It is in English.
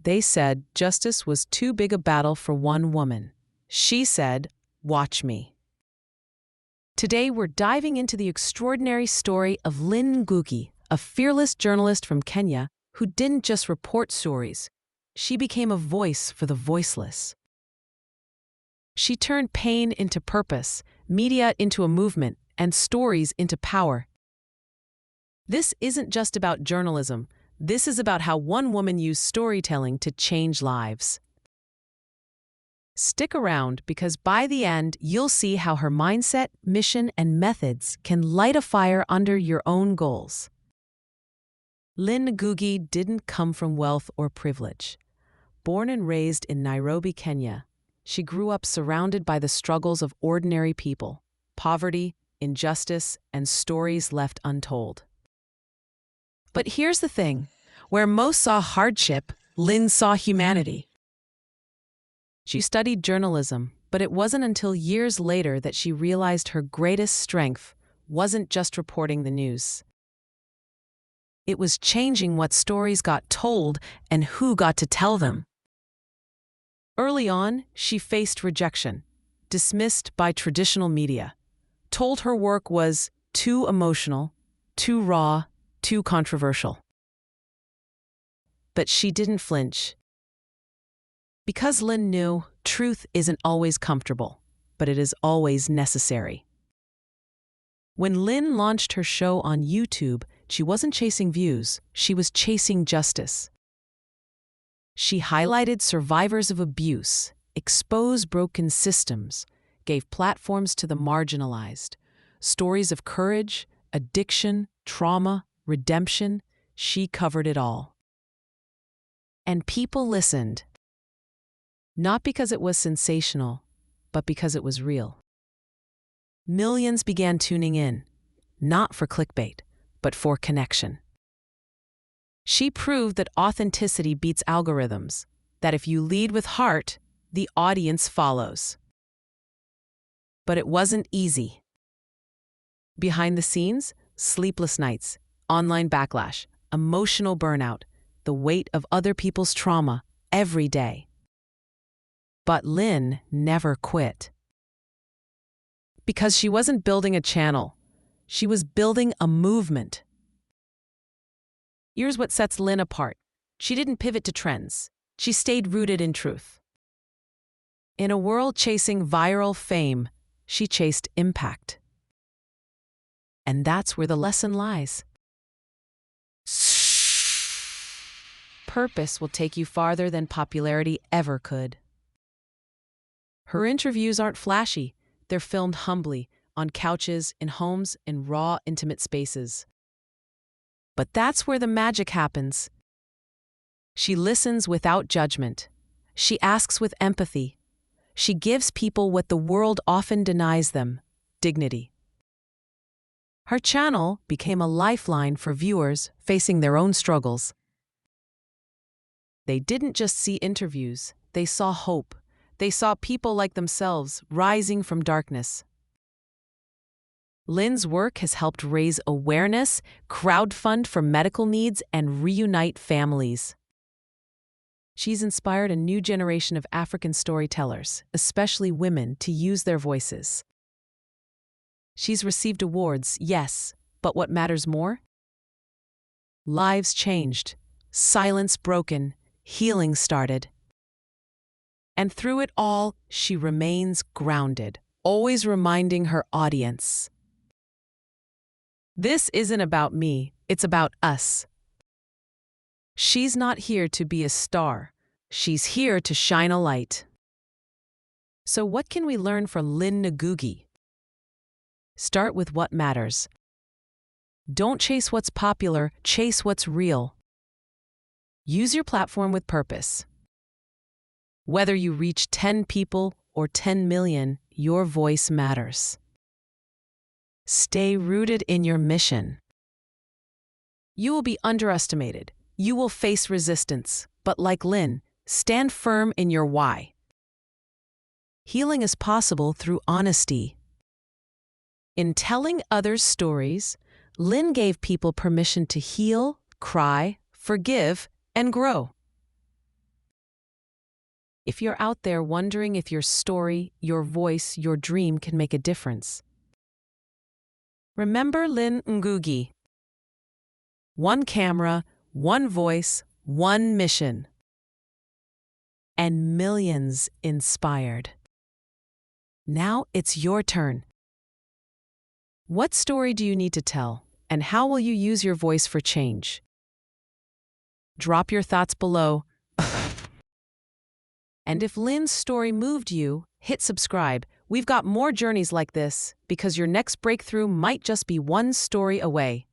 They said justice was too big a battle for one woman. She said, "Watch me." Today, we're diving into the extraordinary story of Lynn Ngugi, a fearless journalist from Kenya who didn't just report stories. She became a voice for the voiceless. She turned pain into purpose, media into a movement, and stories into power. This isn't just about journalism. This is about how one woman used storytelling to change lives. Stick around because by the end, you'll see how her mindset, mission, and methods can light a fire under your own goals. Lynn Ngugi didn't come from wealth or privilege. Born and raised in Nairobi, Kenya, she grew up surrounded by the struggles of ordinary people, poverty, injustice, and stories left untold. But here's the thing, where most saw hardship, Lynn saw humanity. She studied journalism, but it wasn't until years later that she realized her greatest strength wasn't just reporting the news. It was changing what stories got told and who got to tell them. Early on, she faced rejection, dismissed by traditional media, told her work was too emotional, too raw, too controversial. But she didn't flinch. Because Lynn knew truth isn't always comfortable, but it is always necessary. When Lynn launched her show on YouTube, she wasn't chasing views, she was chasing justice. She highlighted survivors of abuse, exposed broken systems, gave platforms to the marginalized. Stories of courage, addiction, trauma, redemption, she covered it all. And people listened. Not because it was sensational, but because it was real. Millions began tuning in, not for clickbait, but for connection. She proved that authenticity beats algorithms, that if you lead with heart, the audience follows. But it wasn't easy. Behind the scenes, sleepless nights, online backlash, emotional burnout, the weight of other people's trauma every day. But Lynn never quit. Because she wasn't building a channel, she was building a movement. Here's what sets Lynn apart. She didn't pivot to trends. She stayed rooted in truth. In a world chasing viral fame, she chased impact. And that's where the lesson lies. Purpose will take you farther than popularity ever could. Her interviews aren't flashy. They're filmed humbly, on couches, in homes, in raw, intimate spaces. But that's where the magic happens. She listens without judgment. She asks with empathy. She gives people what the world often denies them: dignity. Her channel became a lifeline for viewers facing their own struggles. They didn't just see interviews, they saw hope. They saw people like themselves rising from darkness. Lynn's work has helped raise awareness, crowdfund for medical needs, and reunite families. She's inspired a new generation of African storytellers, especially women, to use their voices. She's received awards, yes, but what matters more? Lives changed, silence broken, healing started. And through it all, she remains grounded, always reminding her audience. This isn't about me, it's about us. She's not here to be a star. She's here to shine a light. So what can we learn from Lynn Ngugi? Start with what matters. Don't chase what's popular, chase what's real. Use your platform with purpose. Whether you reach 10 people or 10 million, your voice matters. Stay rooted in your mission. You will be underestimated. You will face resistance. But like Lynn, stand firm in your why. Healing is possible through honesty. In telling others' stories, Lynn gave people permission to heal, cry, forgive, and grow. If you're out there wondering if your story, your voice, your dream can make a difference, remember Lynn Ngugi. One camera, one voice, one mission. And millions inspired. Now it's your turn. What story do you need to tell, and how will you use your voice for change? Drop your thoughts below. And if Lynn's story moved you, hit subscribe. We've got more journeys like this, because your next breakthrough might just be one story away.